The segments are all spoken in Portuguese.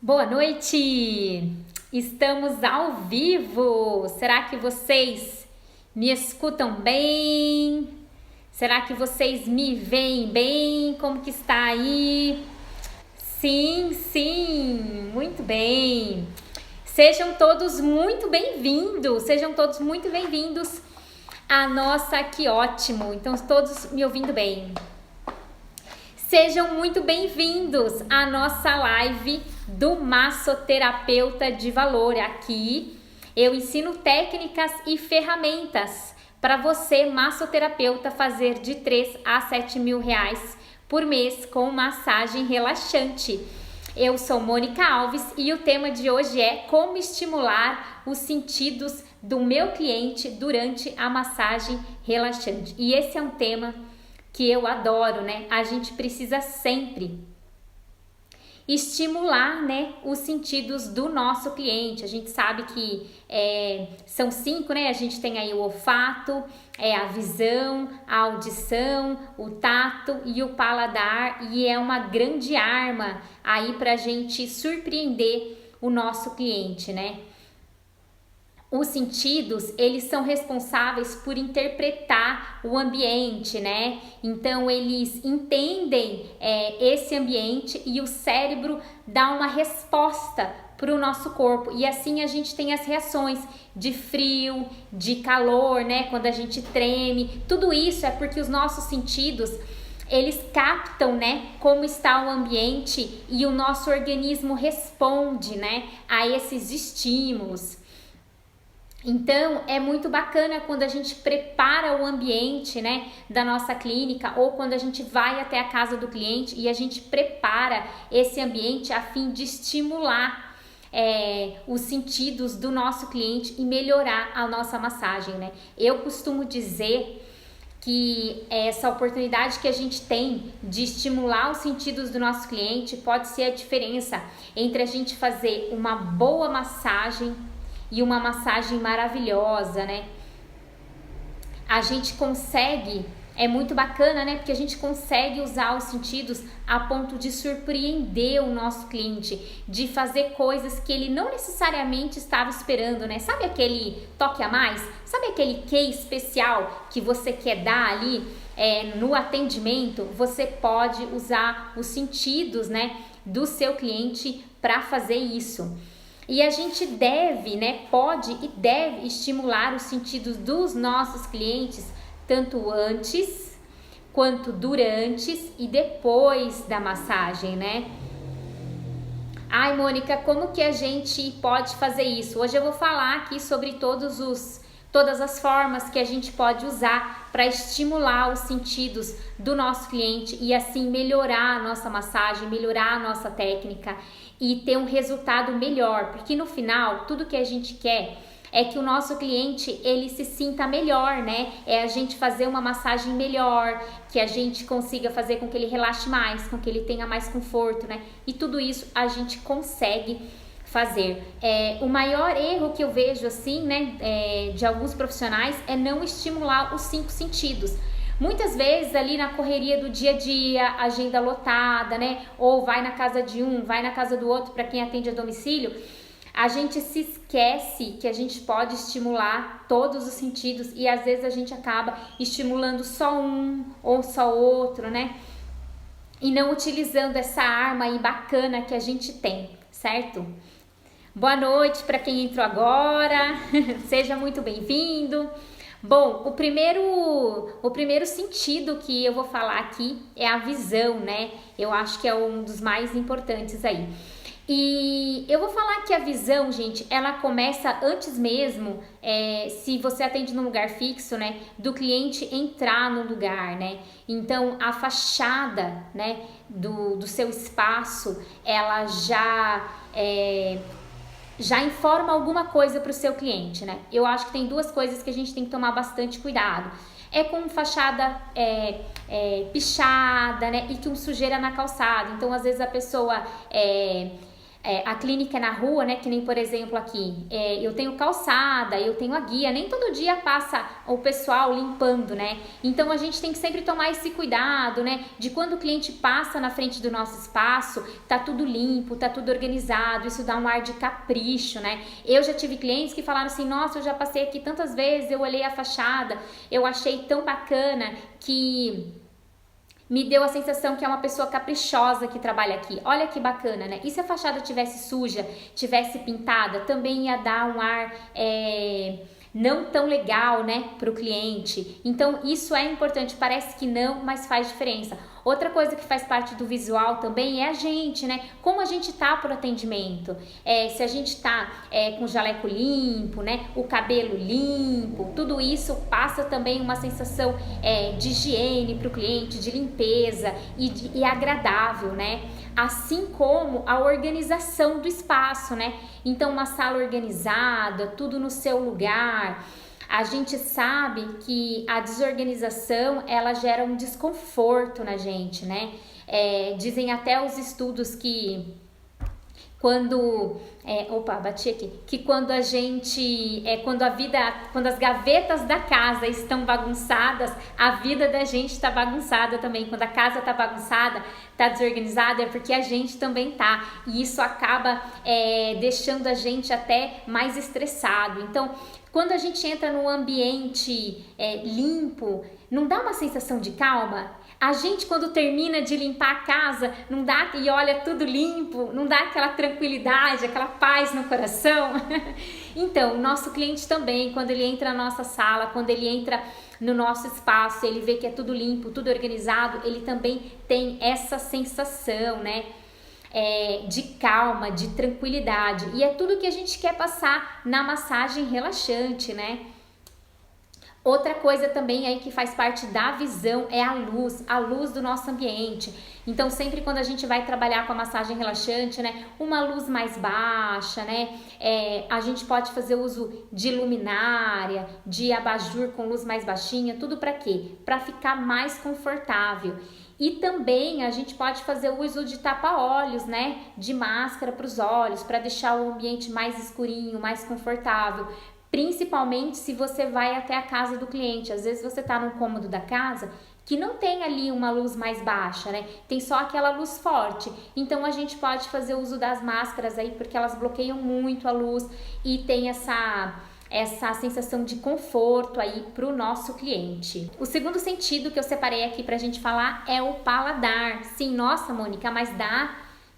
Boa noite! Estamos ao vivo! Será que vocês me escutam bem? Será que vocês me veem bem? Como que está aí? Sim, sim, muito bem! Sejam todos muito bem-vindos! Sejam todos muito bem-vindos à nossa Que Ótimo! Então, todos me ouvindo bem? Sejam muito bem-vindos à nossa live do Massoterapeuta de Valor. Aqui eu ensino técnicas e ferramentas para você, massoterapeuta, fazer de 3 a 7 mil reais por mês com massagem relaxante. Eu sou Mônica Alves e o tema de hoje é como estimular os sentidos do meu cliente durante a massagem relaxante. E esse é um tema que eu adoro, né? A gente precisa sempre estimular, né, os sentidos do nosso cliente. A gente sabe que são 5, né? A gente tem aí o olfato, a visão, a audição, o tato e o paladar, e é uma grande arma aí pra gente surpreender o nosso cliente, né? Os sentidos, eles são responsáveis por interpretar o ambiente, né? Então, eles entendem esse ambiente e o cérebro dá uma resposta para o nosso corpo. E assim a gente tem as reações de frio, de calor, né? Quando a gente treme. Tudo isso é porque os nossos sentidos, eles captam, né, como está o ambiente e o nosso organismo responde, né, a esses estímulos. Então, é muito bacana quando a gente prepara o ambiente, né, da nossa clínica, ou quando a gente vai até a casa do cliente e a gente prepara esse ambiente a fim de estimular os sentidos do nosso cliente e melhorar a nossa massagem, né? Eu costumo dizer que essa oportunidade que a gente tem de estimular os sentidos do nosso cliente pode ser a diferença entre a gente fazer uma boa massagem e uma massagem maravilhosa, né? A gente consegue, é muito bacana, né? Porque a gente consegue usar os sentidos a ponto de surpreender o nosso cliente, de fazer coisas que ele não necessariamente estava esperando, né? Sabe aquele toque a mais? Sabe aquele quê especial que você quer dar ali no atendimento? Você pode usar os sentidos, né, do seu cliente para fazer isso. E a gente deve, né, pode e deve estimular os sentidos dos nossos clientes tanto antes, quanto durante e depois da massagem, né? Ai, Mônica, como que a gente pode fazer isso? Hoje eu vou falar aqui sobre todas as formas que a gente pode usar para estimular os sentidos do nosso cliente e assim melhorar a nossa massagem, melhorar a nossa técnica e ter um resultado melhor, porque no final tudo que a gente quer é que o nosso cliente ele se sinta melhor, né? É a gente fazer uma massagem melhor, que a gente consiga fazer com que ele relaxe mais, com que ele tenha mais conforto, né? E tudo isso a gente consegue fazer. O maior erro que eu vejo assim, né, de alguns profissionais é não estimular os 5 sentidos. Muitas vezes ali na correria do dia a dia, agenda lotada, né? Ou vai na casa de um, vai na casa do outro para quem atende a domicílio, a gente se esquece que a gente pode estimular todos os sentidos e às vezes a gente acaba estimulando só um ou só outro, né? E não utilizando essa arma aí bacana que a gente tem, certo? Boa noite para quem entrou agora, seja muito bem-vindo. Bom, o primeiro sentido que eu vou falar aqui é a visão, né? Eu acho que é um dos mais importantes aí. E eu vou falar que a visão, gente, ela começa antes mesmo, se você atende num lugar fixo, né, do cliente entrar no lugar, né? Então, a fachada, né, do seu espaço, ela já informa alguma coisa para o seu cliente, né? Eu acho que tem 2 coisas que a gente tem que tomar bastante cuidado. É com fachada pichada, né? E com sujeira na calçada. Então, às vezes a pessoa a clínica é na rua, né? Que nem, por exemplo, aqui, eu tenho calçada, eu tenho a guia, nem todo dia passa o pessoal limpando, né? Então a gente tem que sempre tomar esse cuidado, né? De quando o cliente passa na frente do nosso espaço, tá tudo limpo, tá tudo organizado, isso dá um ar de capricho, né? Eu já tive clientes que falaram assim: nossa, eu já passei aqui tantas vezes, eu olhei a fachada, eu achei tão bacana que me deu a sensação que é uma pessoa caprichosa que trabalha aqui. Olha que bacana, né? E se a fachada tivesse suja, tivesse pintada, também ia dar um ar não tão legal, né, para o cliente. Então isso é importante, parece que não, mas faz diferença. Outra coisa que faz parte do visual também é a gente, né? Como a gente tá pro atendimento. Se a gente tá com o jaleco limpo, né? O cabelo limpo, tudo isso passa também uma sensação de higiene pro cliente, de limpeza e agradável, né? Assim como a organização do espaço, né? Então, uma sala organizada, tudo no seu lugar. A gente sabe que a desorganização, ela gera um desconforto na gente, né? Dizem até os estudos que bati aqui, que quando a gente, quando as gavetas da casa estão bagunçadas, a vida da gente está bagunçada também. Quando a casa está bagunçada, está desorganizada, é porque a gente também tá, e isso acaba deixando a gente até mais estressado. Então, quando a gente entra num ambiente limpo, não dá uma sensação de calma? A gente, quando termina de limpar a casa, não dá, e olha tudo limpo, não dá aquela tranquilidade, aquela paz no coração? Então, o nosso cliente também, quando ele entra na nossa sala, quando ele entra no nosso espaço, ele vê que é tudo limpo, tudo organizado, ele também tem essa sensação, né? De calma, de tranquilidade. E é tudo que a gente quer passar na massagem relaxante, né? Outra coisa também aí que faz parte da visão é a luz do nosso ambiente. Então, sempre quando a gente vai trabalhar com a massagem relaxante, né, uma luz mais baixa, né, a gente pode fazer uso de luminária, de abajur com luz mais baixinha, tudo para quê? Para ficar mais confortável. E também a gente pode fazer uso de tapa-olhos, né, de máscara para os olhos, para deixar o ambiente mais escurinho, mais confortável. Principalmente se você vai até a casa do cliente. Às vezes você está num cômodo da casa que não tem ali uma luz mais baixa, né? Tem só aquela luz forte. Então a gente pode fazer uso das máscaras aí, porque elas bloqueiam muito a luz e tem essa sensação de conforto aí para o nosso cliente. O segundo sentido que eu separei aqui para a gente falar é o paladar. Sim, nossa, Mônica, mas dá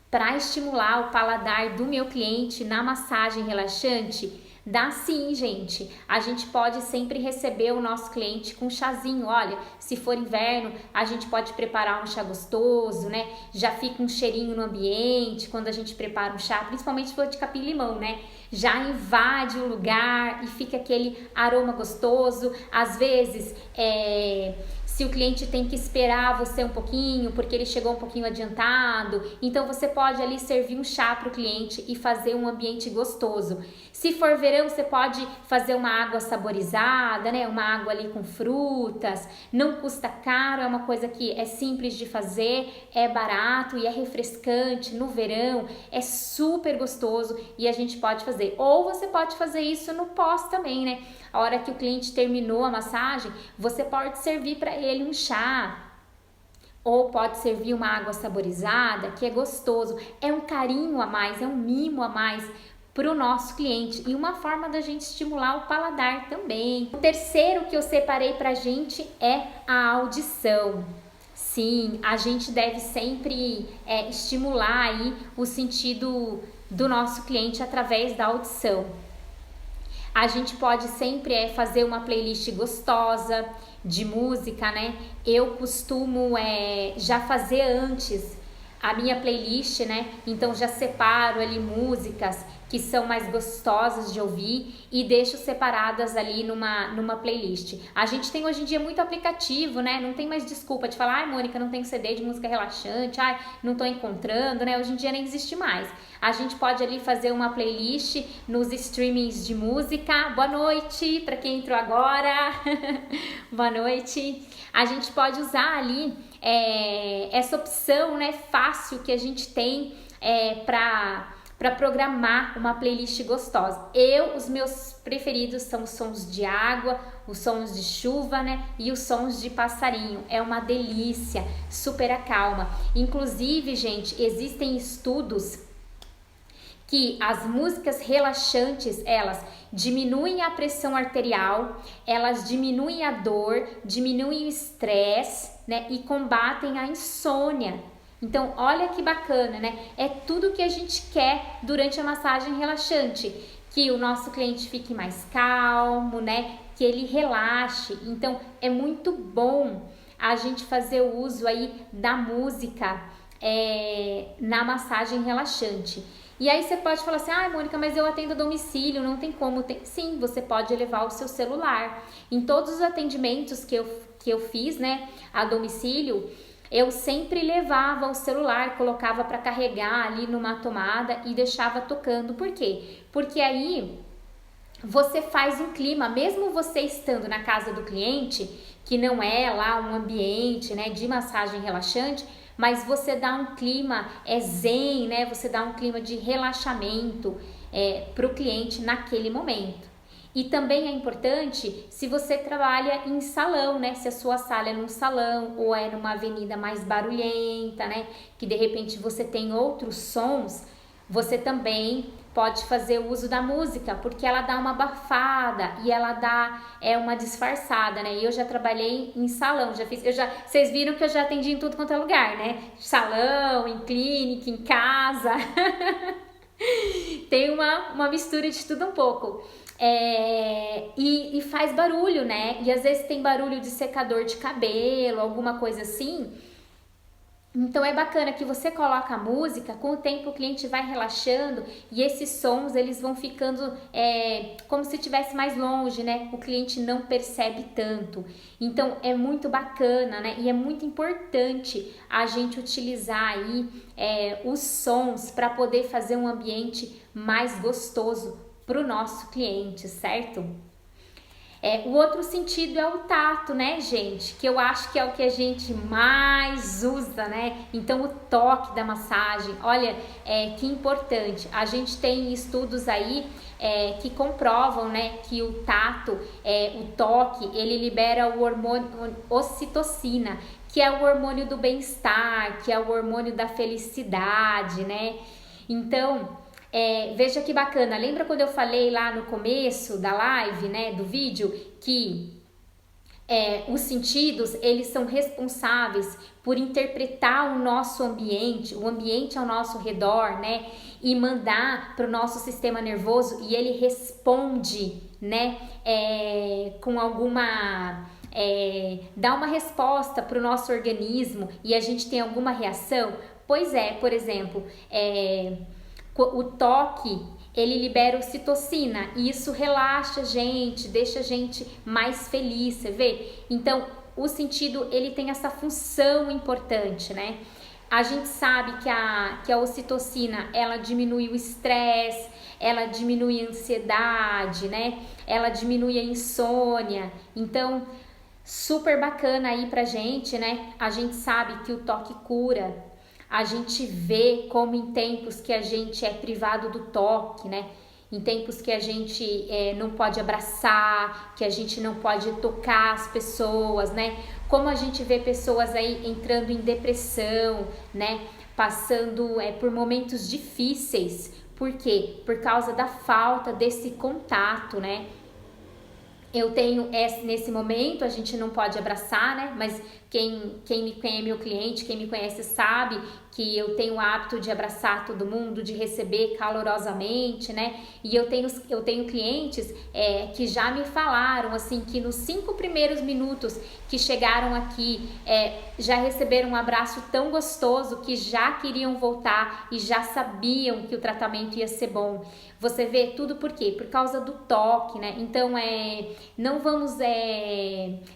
para estimular o paladar do meu cliente na massagem relaxante? Dá sim, gente. A gente pode sempre receber o nosso cliente com um chazinho. Olha, se for inverno, a gente pode preparar um chá gostoso, né? Já fica um cheirinho no ambiente quando a gente prepara um chá, principalmente se for de capim-limão, né? Já invade o lugar e fica aquele aroma gostoso. Às vezes, se o cliente tem que esperar você um pouquinho, porque ele chegou um pouquinho adiantado, então você pode ali servir um chá para o cliente e fazer um ambiente gostoso. Se for verão, você pode fazer uma água saborizada, né? Uma água ali com frutas, não custa caro, é uma coisa que é simples de fazer, é barato e é refrescante no verão, é super gostoso e a gente pode fazer. Ou você pode fazer isso no pós também, né? A hora que o cliente terminou a massagem, você pode servir para ele um chá. Ou pode servir uma água saborizada, que é gostoso. É um carinho a mais, é um mimo a mais para o nosso cliente e uma forma da gente estimular o paladar também. O terceiro que eu separei para a gente é a audição. Sim, a gente deve sempre estimular aí o sentido do nosso cliente através da audição. A gente pode sempre fazer uma playlist gostosa de música, né? Eu costumo já fazer antes a minha playlist, né? Então já separo ali músicas que são mais gostosas de ouvir e deixo separadas ali numa playlist. A gente tem hoje em dia muito aplicativo, né? Não tem mais desculpa de falar, ai, Mônica, não tenho CD de música relaxante, ai, não tô encontrando, né? Hoje em dia nem existe mais. A gente pode ali fazer uma playlist nos streamings de música. Boa noite para quem entrou agora. Boa noite. A gente pode usar ali essa opção, né, fácil que a gente tem para para programar uma playlist gostosa. Os meus preferidos são os sons de água, os sons de chuva, né? E os sons de passarinho. É uma delícia, super acalma. Inclusive, gente, existem estudos que as músicas relaxantes, elas diminuem a pressão arterial, elas diminuem a dor, diminuem o estresse, né, e combatem a insônia. Então, olha que bacana, né? É tudo que a gente quer durante a massagem relaxante, que o nosso cliente fique mais calmo, né, que ele relaxe. Então, é muito bom a gente fazer o uso aí da música na massagem relaxante. E aí você pode falar assim, Mônica, mas eu atendo a domicílio, não tem como. Sim, você pode levar o seu celular. Em todos os atendimentos que eu fiz, né, a domicílio, eu sempre levava o celular, colocava para carregar ali numa tomada e deixava tocando. Por quê? Porque aí você faz um clima, mesmo você estando na casa do cliente, que não é lá um ambiente, né, de massagem relaxante, mas você dá um clima zen, né? Você dá um clima de relaxamento para o cliente naquele momento. E também é importante se você trabalha em salão, né? Se a sua sala é num salão ou é numa avenida mais barulhenta, né? Que de repente você tem outros sons, você também pode fazer o uso da música, porque ela dá uma abafada e ela dá uma disfarçada, né? E eu já trabalhei em salão, vocês viram que eu já atendi em tudo quanto é lugar, né? Salão, em clínica, em casa. Tem uma mistura de tudo um pouco. E faz barulho, né? E às vezes tem barulho de secador de cabelo, alguma coisa assim. Então é bacana que você coloca a música, com o tempo o cliente vai relaxando e esses sons eles vão ficando como se estivesse mais longe, né? O cliente não percebe tanto. Então é muito bacana, né? E é muito importante a gente utilizar aí os sons para poder fazer um ambiente mais gostoso para o nosso cliente, certo? O outro sentido é o tato, né, gente? Que eu acho que é o que a gente mais usa, né? Então, o toque da massagem, olha, que importante. A gente tem estudos aí que comprovam, né, que o tato, o toque, ele libera o hormônio ocitocina, que é o hormônio do bem-estar, que é o hormônio da felicidade, né? Então, veja que bacana, lembra quando eu falei lá no começo da live, né, do vídeo, que os sentidos, eles são responsáveis por interpretar o nosso ambiente, o ambiente ao nosso redor, né, e mandar para o nosso sistema nervoso e ele responde, né, com alguma... dá uma resposta para o nosso organismo e a gente tem alguma reação. Pois por exemplo, o toque, ele libera ocitocina e isso relaxa a gente, deixa a gente mais feliz, você vê? Então, o sentido, ele tem essa função importante, né? A gente sabe que a ocitocina, ela diminui o estresse, ela diminui a ansiedade, né? Ela diminui a insônia. Então, super bacana aí pra gente, né? A gente sabe que o toque cura. A gente vê como em tempos que a gente é privado do toque, né? Em tempos que a gente não pode abraçar, que a gente não pode tocar as pessoas, né? Como a gente vê pessoas aí entrando em depressão, né? Passando por momentos difíceis. Por quê? Por causa da falta desse contato, né? Eu tenho nesse momento, a gente não pode abraçar, né? Mas quem é meu cliente, quem me conhece sabe que eu tenho o hábito de abraçar todo mundo, de receber calorosamente, né? E eu tenho clientes que já me falaram, assim, que nos 5 primeiros minutos que chegaram aqui, já receberam um abraço tão gostoso que já queriam voltar e já sabiam que o tratamento ia ser bom. Você vê tudo por quê? Por causa do toque, né? Então, não vamos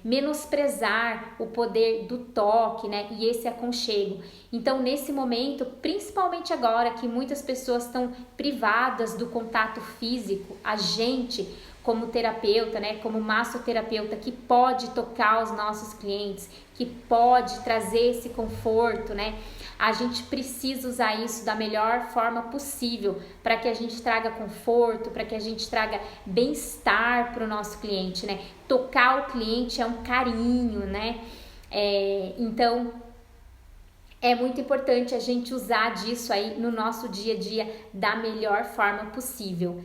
menosprezar o poder do toque, né? E esse aconchego. Então, nesse momento, principalmente agora que muitas pessoas estão privadas do contato físico, a gente, como terapeuta, né? Como massoterapeuta, que pode tocar os nossos clientes, que pode trazer esse conforto, né? A gente precisa usar isso da melhor forma possível para que a gente traga conforto, para que a gente traga bem-estar para o nosso cliente, né? Tocar o cliente é um carinho, né? Então, é muito importante a gente usar disso aí no nosso dia a dia da melhor forma possível.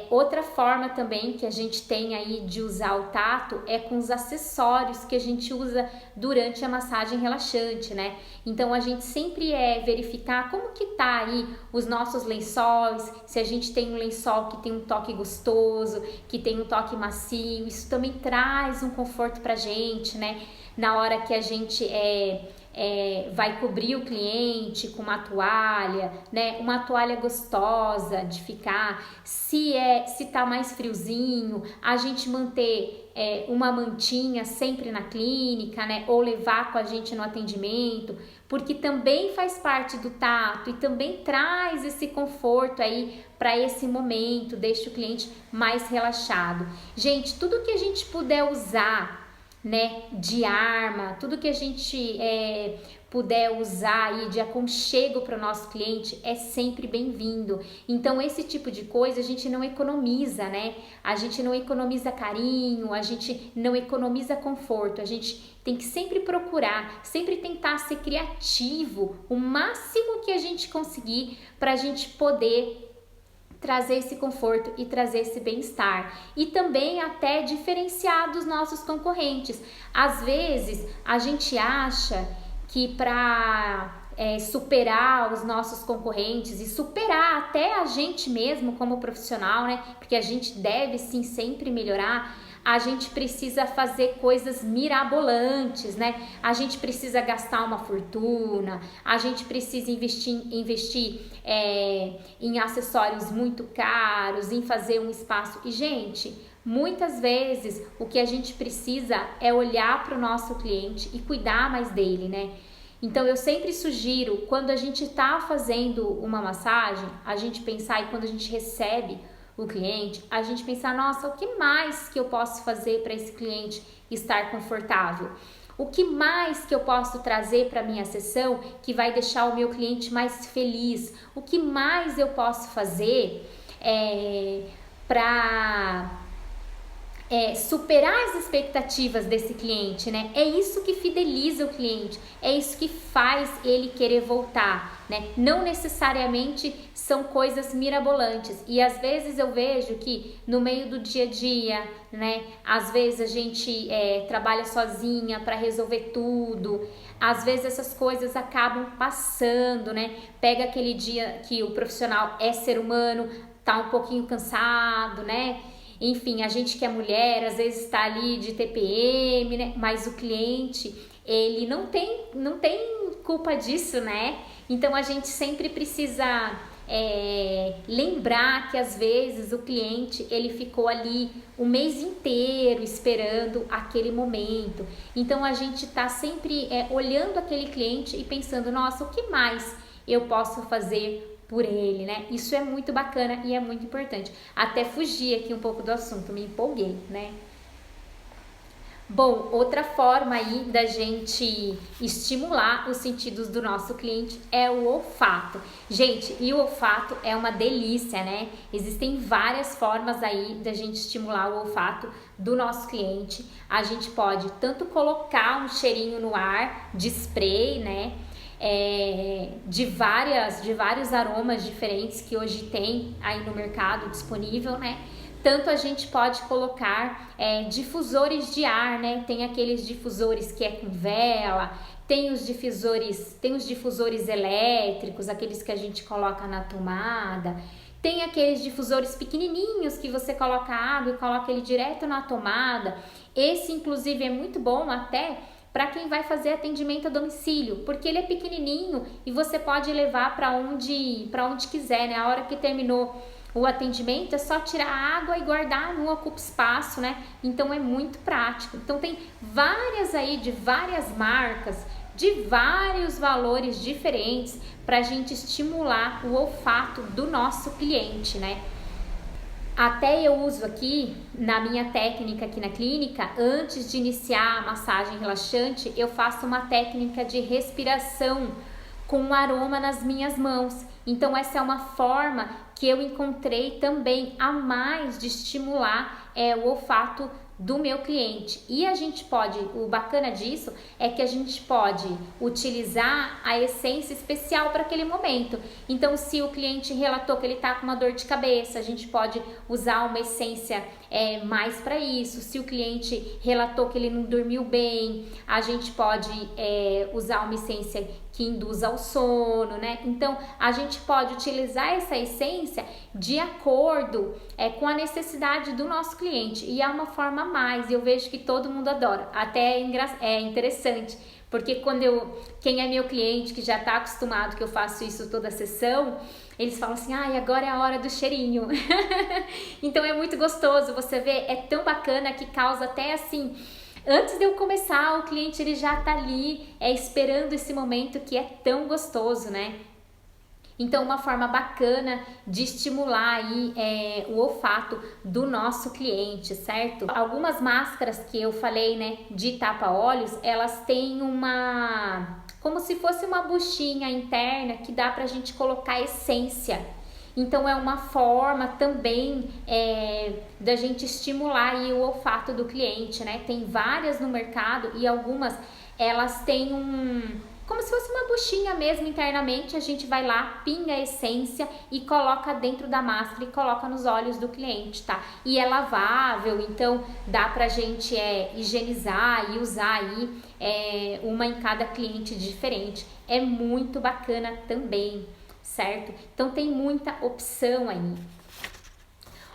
Outra forma também que a gente tem aí de usar o tato é com os acessórios que a gente usa durante a massagem relaxante, né? Então a gente sempre verificar como que tá aí os nossos lençóis, se a gente tem um lençol que tem um toque gostoso, que tem um toque macio, isso também traz um conforto pra gente, né? Na hora que a gente vai cobrir o cliente com uma toalha, né? Uma toalha gostosa de ficar. Se tá mais friozinho, a gente manter uma mantinha sempre na clínica, né? Ou levar com a gente no atendimento, porque também faz parte do tato e também traz esse conforto aí para esse momento, deixa o cliente mais relaxado. Gente, tudo que a gente puder usar, né, de arma, tudo que a gente puder usar aí de aconchego para o nosso cliente é sempre bem-vindo. Então esse tipo de coisa a gente não economiza, né? A gente não economiza carinho, a gente não economiza conforto, a gente tem que sempre procurar, sempre tentar ser criativo, o máximo que a gente conseguir para a gente poder trazer esse conforto e trazer esse bem-estar e também até diferenciar dos nossos concorrentes. Às vezes a gente acha que para superar os nossos concorrentes e superar até a gente mesmo como profissional, né? Porque a gente deve sim sempre melhorar. A gente precisa fazer coisas mirabolantes, né? A gente precisa gastar uma fortuna, a gente precisa investir em acessórios muito caros, em fazer um espaço. E, gente, muitas vezes o que a gente precisa é olhar para o nosso cliente e cuidar mais dele, né? Então, eu sempre sugiro, quando a gente está fazendo uma massagem, a gente pensar, e quando a gente recebe o cliente, a gente pensar, nossa, o que mais que eu posso fazer para esse cliente estar confortável? O que mais que eu posso trazer para minha sessão que vai deixar o meu cliente mais feliz? O que mais eu posso fazer para superar as expectativas desse cliente, né? É isso que fideliza o cliente, é isso que faz ele querer voltar, né? Não necessariamente são coisas mirabolantes. E às vezes eu vejo que no meio do dia a dia, né? Às vezes a gente trabalha sozinha para resolver tudo. Às vezes essas coisas acabam passando, né? Pega aquele dia que o profissional é ser humano, tá um pouquinho cansado, né? Enfim, a gente que é mulher, às vezes está ali de TPM, né? Mas o cliente, ele não tem culpa disso, né? Então, a gente sempre precisa lembrar que, às vezes, o cliente, ele ficou ali o mês inteiro esperando aquele momento. Então, a gente está sempre olhando aquele cliente e pensando, nossa, o que mais eu posso fazer por ele, né? Isso é muito bacana e é muito importante. Até fugir aqui um pouco do assunto, me empolguei, né? Bom, outra forma aí da gente estimular os sentidos do nosso cliente é o olfato. Gente, e o olfato é uma delícia, né? Existem várias formas aí da gente estimular o olfato do nosso cliente. A gente pode tanto colocar um cheirinho no ar de spray, né? De vários aromas diferentes que hoje tem aí no mercado disponível, né? Tanto a gente pode colocar difusores de ar, né? Tem aqueles difusores que é com vela, tem os difusores elétricos, aqueles que a gente coloca na tomada. Tem aqueles difusores pequenininhos que você coloca água e coloca ele direto na tomada. Esse, inclusive, é muito bom até para quem vai fazer atendimento a domicílio, porque ele é pequenininho e você pode levar para onde quiser, né? A hora que terminou o atendimento é só tirar a água e guardar, não ocupa espaço, né? Então é muito prático. Então tem várias aí de várias marcas, de vários valores diferentes para a gente estimular o olfato do nosso cliente, né? Até eu uso aqui, na minha técnica aqui na clínica, antes de iniciar a massagem relaxante, eu faço uma técnica de respiração com um aroma nas minhas mãos. Então essa é uma forma que eu encontrei também a mais de estimular o olfato do meu cliente. E a gente pode, o bacana disso é que a gente pode utilizar a essência especial para aquele momento. Então, se o cliente relatou que ele está com uma dor de cabeça, a gente pode usar uma essência mais para isso. Se o cliente relatou que ele não dormiu bem, a gente pode usar uma essência que induz ao sono, né? Então, a gente pode utilizar essa essência de acordo com a necessidade do nosso cliente. E é uma forma a mais, e eu vejo que todo mundo adora. Até é interessante, porque quem é meu cliente, que já está acostumado que eu faço isso toda a sessão, eles falam assim, agora é a hora do cheirinho. Então é muito gostoso, você vê, é tão bacana que causa até assim... Antes de eu começar, o cliente ele já tá ali esperando esse momento que é tão gostoso, né? Então, uma forma bacana de estimular aí o olfato do nosso cliente, certo? Algumas máscaras que eu falei, né, de tapa-olhos, elas têm como se fosse uma buchinha interna que dá pra gente colocar essência. Então, é uma forma também da gente estimular aí o olfato do cliente, né? Tem várias no mercado e algumas, elas têm como se fosse uma buchinha mesmo internamente, a gente vai lá, pinga a essência e coloca dentro da máscara e coloca nos olhos do cliente, tá? E é lavável, então dá pra gente higienizar e usar aí uma em cada cliente diferente. É muito bacana também, certo? Então tem muita opção aí.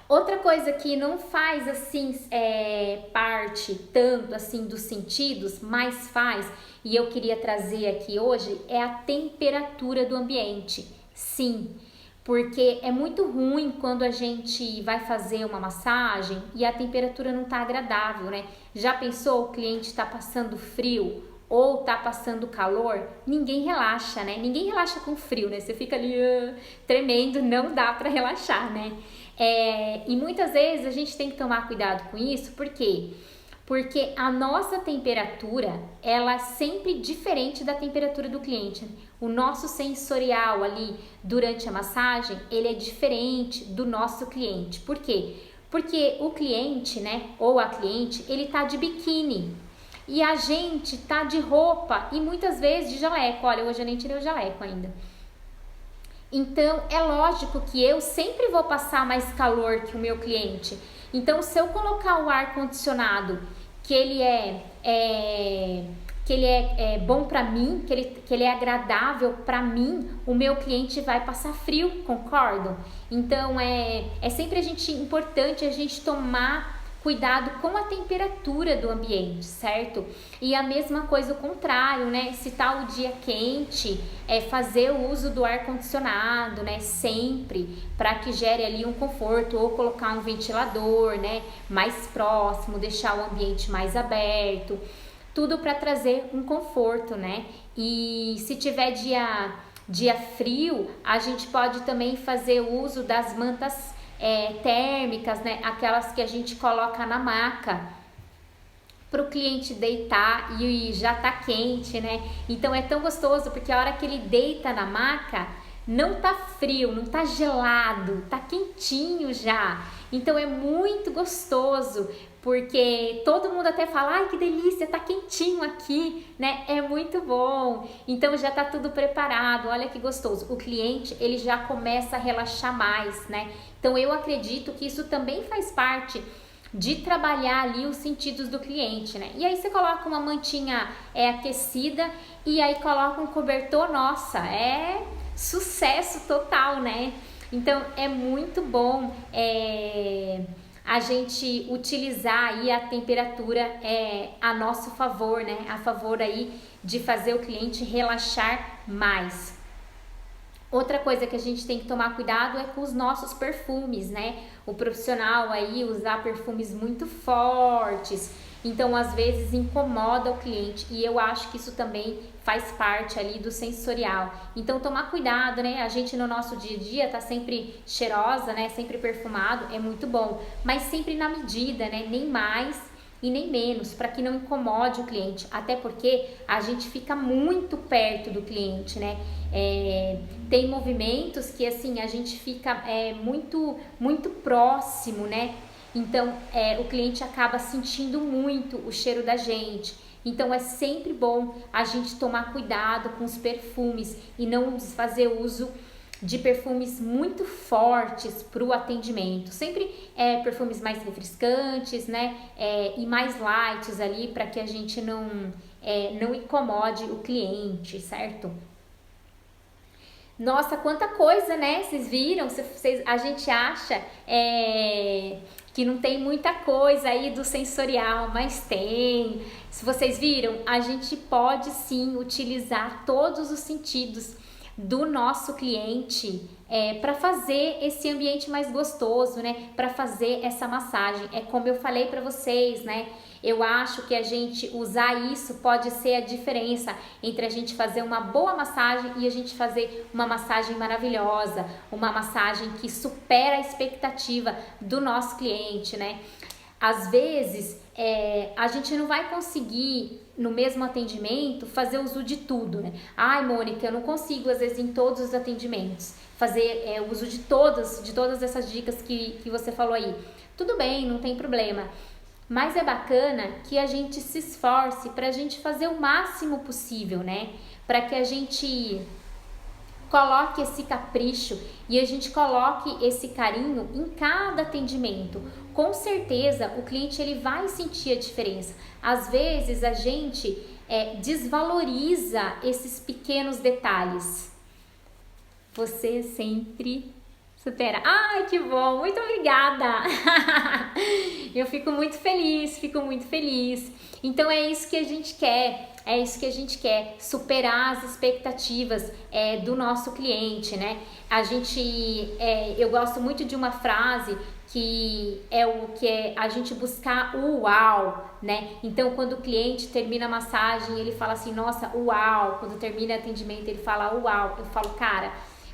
Outra coisa que não faz assim parte tanto assim dos sentidos, mas faz, e eu queria trazer aqui hoje, é a temperatura do ambiente. Sim, porque é muito ruim quando a gente vai fazer uma massagem e a temperatura não tá agradável, né? Já pensou, o cliente tá passando frio ou tá passando calor? Ninguém relaxa, né? Ninguém relaxa com frio, né? Você fica ali tremendo, não dá para relaxar, né? E muitas vezes a gente tem que tomar cuidado com isso, por quê? Porque a nossa temperatura, ela é sempre diferente da temperatura do cliente. O nosso sensorial ali durante a massagem, ele é diferente do nosso cliente. Por quê? Porque o cliente, né, ou a cliente, ele tá de biquíni e a gente tá de roupa e muitas vezes de jaleco. Olha, hoje eu nem tirei o jaleco ainda. Então, é lógico que eu sempre vou passar mais calor que o meu cliente. Então, se eu colocar o ar-condicionado, que ele é bom para mim, que ele é agradável para mim, o meu cliente vai passar frio, concordo? Então, é sempre importante a gente tomar cuidado com a temperatura do ambiente, certo? E a mesma coisa o contrário, né? Se tá o dia quente, fazer o uso do ar-condicionado, né? Sempre, para que gere ali um conforto, ou colocar um ventilador, né? Mais próximo, deixar o ambiente mais aberto, tudo para trazer um conforto, né? E se tiver dia frio, a gente pode também fazer uso das mantas térmicas, né? Aquelas que a gente coloca na maca para o cliente deitar e já tá quente, né? Então é tão gostoso porque a hora que ele deita na maca não tá frio, não tá gelado, tá quentinho já. Então é muito gostoso porque todo mundo até fala, ai que delícia, tá quentinho aqui, né? É muito bom. Então já tá tudo preparado, olha que gostoso. O cliente, ele já começa a relaxar mais, né? Então eu acredito que isso também faz parte de trabalhar ali os sentidos do cliente, né? E aí você coloca uma mantinha aquecida e aí coloca um cobertor, nossa, é sucesso total, né? Então é muito bom a gente utilizar aí a temperatura a nosso favor, né? A favor aí de fazer o cliente relaxar mais. Outra coisa que a gente tem que tomar cuidado é com os nossos perfumes, né? O profissional aí usar perfumes muito fortes, então às vezes incomoda o cliente e eu acho que isso também faz parte ali do sensorial. Então tomar cuidado, né? A gente no nosso dia a dia tá sempre cheirosa, né? Sempre perfumado, é muito bom, mas sempre na medida, né? Nem mais e nem menos, para que não incomode o cliente, até porque a gente fica muito perto do cliente, né? Tem movimentos que assim a gente fica muito próximo, né? Então o cliente acaba sentindo muito o cheiro da gente. Então é sempre bom a gente tomar cuidado com os perfumes e não fazer uso de perfumes muito fortes para o atendimento. Sempre perfumes mais refrescantes, né? E mais lights ali, para que a gente não incomode o cliente, certo? Nossa, quanta coisa, né? Vocês viram? A gente acha que não tem muita coisa aí do sensorial, mas tem. Se vocês viram, a gente pode sim utilizar todos os sentidos do nosso cliente para fazer esse ambiente mais gostoso, né? Para fazer essa massagem. É como eu falei para vocês, né? Eu acho que a gente usar isso pode ser a diferença entre a gente fazer uma boa massagem e a gente fazer uma massagem maravilhosa, uma massagem que supera a expectativa do nosso cliente, né? Às vezes, a gente não vai conseguir, no mesmo atendimento, fazer uso de tudo, né? Ai, Mônica, eu não consigo, às vezes, em todos os atendimentos, fazer uso de todas essas dicas que você falou aí. Tudo bem, não tem problema. Mas é bacana que a gente se esforce para a gente fazer o máximo possível, né? Para que a gente coloque esse capricho e a gente coloque esse carinho em cada atendimento. Com certeza o cliente ele vai sentir a diferença. Às vezes a gente desvaloriza esses pequenos detalhes. Você sempre supera. Ai, que bom, muito obrigada. Eu fico muito feliz. Então é isso que a gente quer, superar as expectativas do nosso cliente, né? Eu gosto muito de uma frase que a gente buscar o uau, né? Então, quando o cliente termina a massagem, ele fala assim, nossa, uau. Quando termina o atendimento, ele fala uau. Eu falo, cara,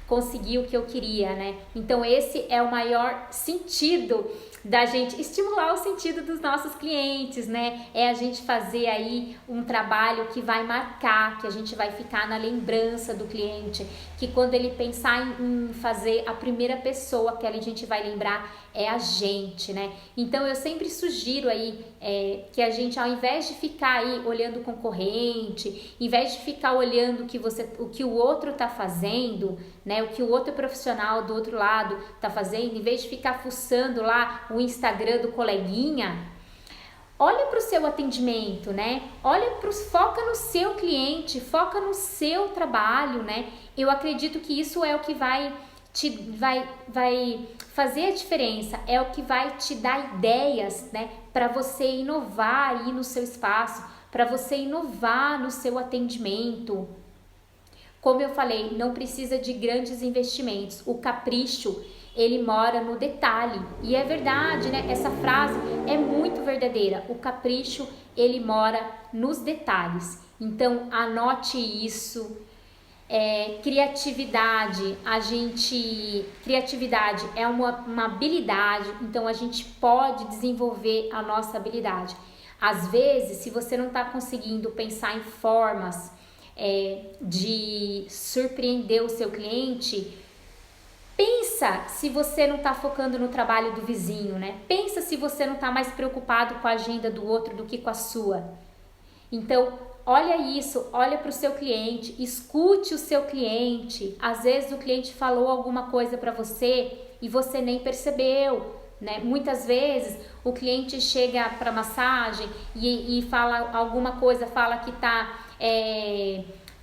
consegui o que eu queria, né? Então esse é o maior sentido da gente estimular o sentido dos nossos clientes, né? É a gente fazer aí um trabalho que vai marcar, que a gente vai ficar na lembrança do cliente, que quando ele pensar em fazer, a primeira pessoa que a gente vai lembrar é a gente, né? Então eu sempre sugiro aí que a gente, ao invés de ficar aí olhando o concorrente, em vez de ficar olhando o que o outro tá fazendo, né? O que o outro profissional do outro lado tá fazendo, em vez de ficar fuçando lá o Instagram do coleguinha, olha para o seu atendimento, né? Foca no seu cliente, foca no seu trabalho, né? Eu acredito que isso é o que vai fazer a diferença, é o que vai te dar ideias, né? Para você inovar aí no seu espaço, para você inovar no seu atendimento. Como eu falei, não precisa de grandes investimentos. O capricho, ele mora no detalhe. E é verdade, né? Essa frase é muito verdadeira. O capricho, ele mora nos detalhes. Então, anote isso. Criatividade é uma habilidade, então a gente pode desenvolver a nossa habilidade. Às vezes, se você não está conseguindo pensar em formas de surpreender o seu cliente, pensa se você não está focando no trabalho do vizinho, né? Pensa se você não está mais preocupado com a agenda do outro do que com a sua. Então, olha isso, olha para o seu cliente, escute o seu cliente. Às vezes o cliente falou alguma coisa para você e você nem percebeu, né? Muitas vezes o cliente chega para massagem e fala alguma coisa, fala que está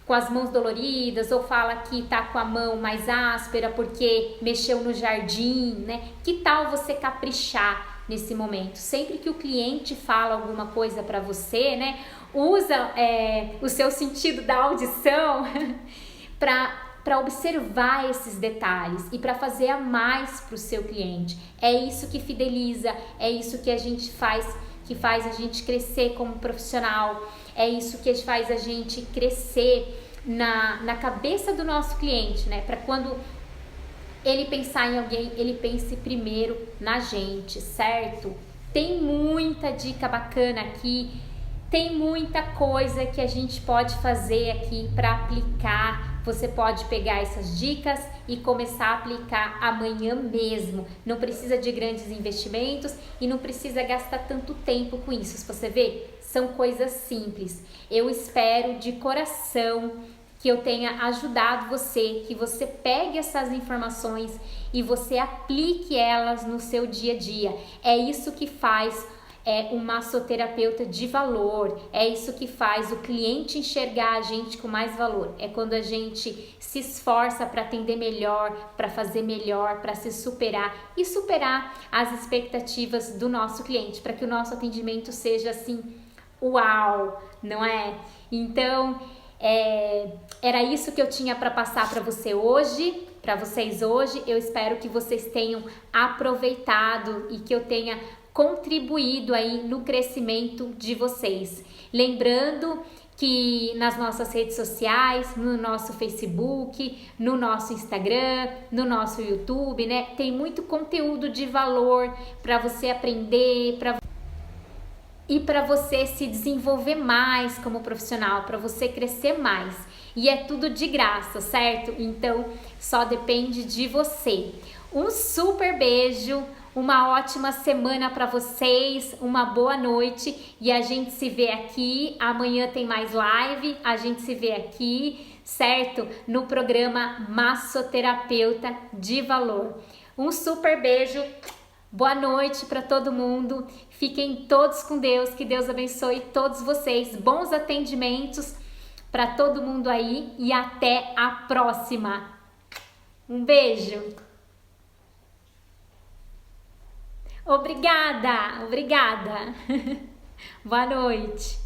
com as mãos doloridas ou fala que tá com a mão mais áspera porque mexeu no jardim, né? Que tal você caprichar nesse momento? Sempre que o cliente fala alguma coisa para você, né? Usa o seu sentido da audição para observar esses detalhes e para fazer a mais para o seu cliente. É isso que fideliza, é isso que a gente faz, que faz a gente crescer como profissional, é isso que faz a gente crescer na cabeça do nosso cliente, né? Para quando ele pensar em alguém, ele pense primeiro na gente, certo? Tem muita dica bacana aqui, tem muita coisa que a gente pode fazer aqui para aplicar. Você pode pegar essas dicas e começar a aplicar amanhã mesmo. Não precisa de grandes investimentos e não precisa gastar tanto tempo com isso. Se você vê, são coisas simples. Eu espero de coração que eu tenha ajudado você, que você pegue essas informações e você aplique elas no seu dia a dia. É isso que faz um massoterapeuta de valor, é isso que faz o cliente enxergar a gente com mais valor. É quando a gente se esforça para atender melhor, para fazer melhor, para se superar e superar as expectativas do nosso cliente, para que o nosso atendimento seja assim, uau, não é? Então, era isso que eu tinha para passar para vocês hoje. Eu espero que vocês tenham aproveitado e que eu tenha contribuído aí no crescimento de vocês. Lembrando que nas nossas redes sociais, no nosso Facebook, no nosso Instagram, no nosso YouTube, né, tem muito conteúdo de valor para você aprender, e para você se desenvolver mais como profissional, para você crescer mais. E é tudo de graça, certo? Então, só depende de você. Um super beijo, uma ótima semana para vocês, uma boa noite e a gente se vê aqui. Amanhã tem mais live, a gente se vê aqui, certo? No programa Massoterapeuta de Valor. Um super beijo. Boa noite para todo mundo, fiquem todos com Deus, que Deus abençoe todos vocês, bons atendimentos para todo mundo aí e até a próxima. Um beijo. Obrigada. Boa noite.